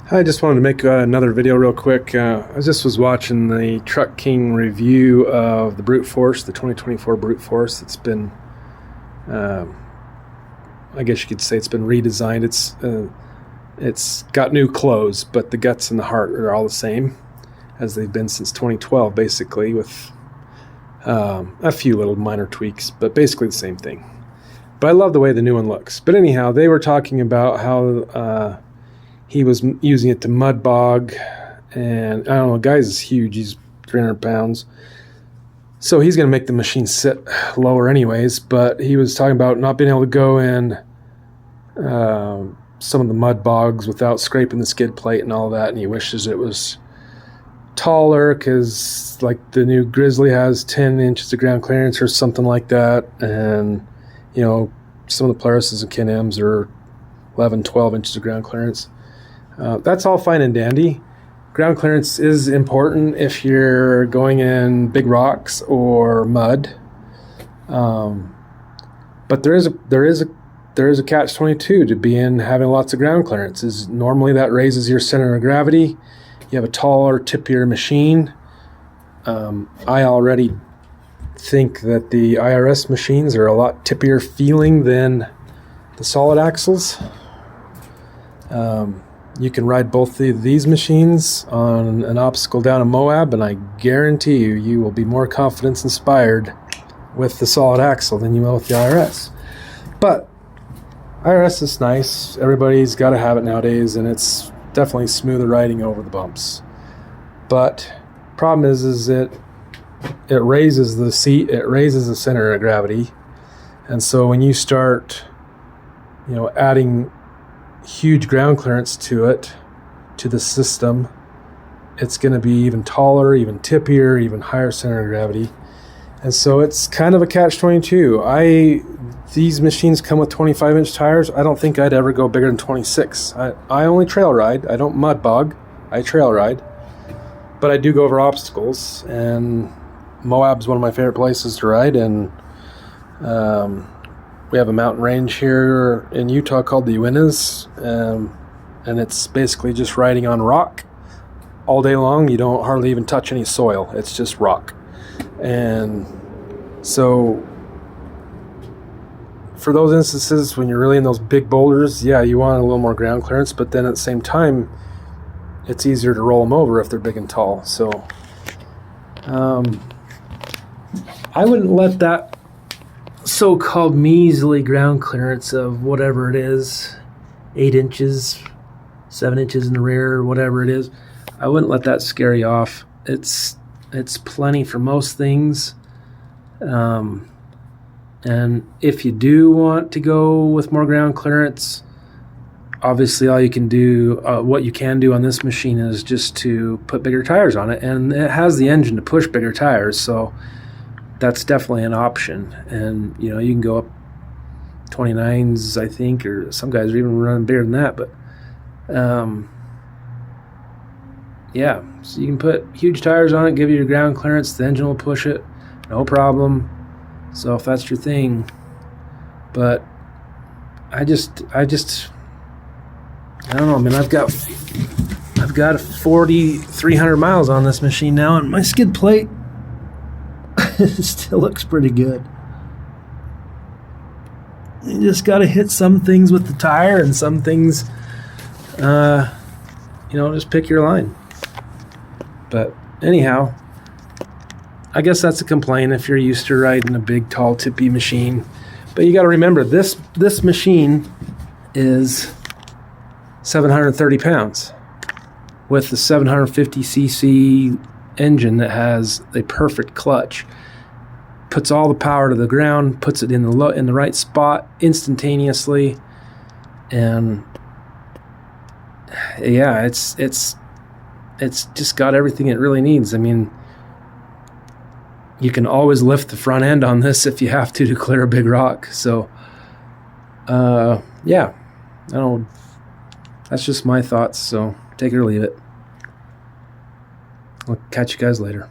I just wanted to make another video real quick. I just was watching the Truck King review of the Brute Force, the 2024 Brute Force. It's been, I guess you could say it's been redesigned. It's got new clothes, but the guts and the heart are all the same as they've been since 2012, basically, with a few little minor tweaks, but basically the same thing. But I love the way the new one looks. But anyhow, they were talking about how he was using it to mud bog, and I don't know, the guy's huge. He's 300 pounds. So he's going to make the machine sit lower anyways, but he was talking about not being able to go in some of the mud bogs without scraping the skid plate and all that, and he wishes it was taller because like the new Grizzly has 10 inches of ground clearance or something like that, and you know, some of the Polaris's and Can-Ams are 11, 12 inches of ground clearance. That's all fine and dandy. Ground clearance is important if you're going in big rocks or mud. But there is a catch-22 to being having lots of ground clearance. Is normally that raises your center of gravity. You have a taller, tippier machine. I already think that the IRS machines are a lot tippier feeling than the solid axles. You can ride both of these machines on an obstacle down in Moab, and I guarantee you will be more confidence inspired with the solid axle than you will with the IRS. But IRS is nice. Everybody's got to have it nowadays, and it's definitely smoother riding over the bumps. But problem is it raises the seat, it raises the center of gravity, and so when you start, adding huge ground clearance to the system, it's going to be even taller, even tippier, even higher center of gravity. And so it's kind of a catch-22. These machines come with 25-inch tires. I don't think I'd ever go bigger than 26. I only trail ride. I don't mud bog. I trail ride. But I do go over obstacles, and Moab's one of my favorite places to ride, and we have a mountain range here in Utah called the Uintas, and it's basically just riding on rock all day long. You don't hardly even touch any soil. It's just rock. And so for those instances when you're really in those big boulders, yeah, you want a little more ground clearance, but then at the same time, it's easier to roll them over if they're big and tall. So I wouldn't let that so-called measly ground clearance of whatever it is, 8 inches, 7 inches in the rear, whatever it is, I wouldn't let that scare you off. It's plenty for most things. And if you do want to go with more ground clearance, obviously all you can do, what you can do on this machine is just to put bigger tires on it, and it has the engine to push bigger tires, so that's definitely an option. And you can go up 29s, I think, or some guys are even running bigger than that. But yeah, so you can put huge tires on it, give you your ground clearance, the engine will push it, no problem. So if that's your thing, but I don't know, man. I've got 4,300 miles on this machine now, and my skid plate still looks pretty good. You just got to hit some things with the tire, and some things, just pick your line. But anyhow, I guess that's a complaint if you're used to riding a big, tall, tippy machine. But you got to remember, this machine is 730 pounds with the 750cc engine that has a perfect clutch. Puts all the power to the ground, puts it in the right spot instantaneously, and yeah, it's just got everything it really needs. I mean, you can always lift the front end on this if you have to clear a big rock. So yeah, I don't. That's just my thoughts. So take it or leave it. I'll catch you guys later.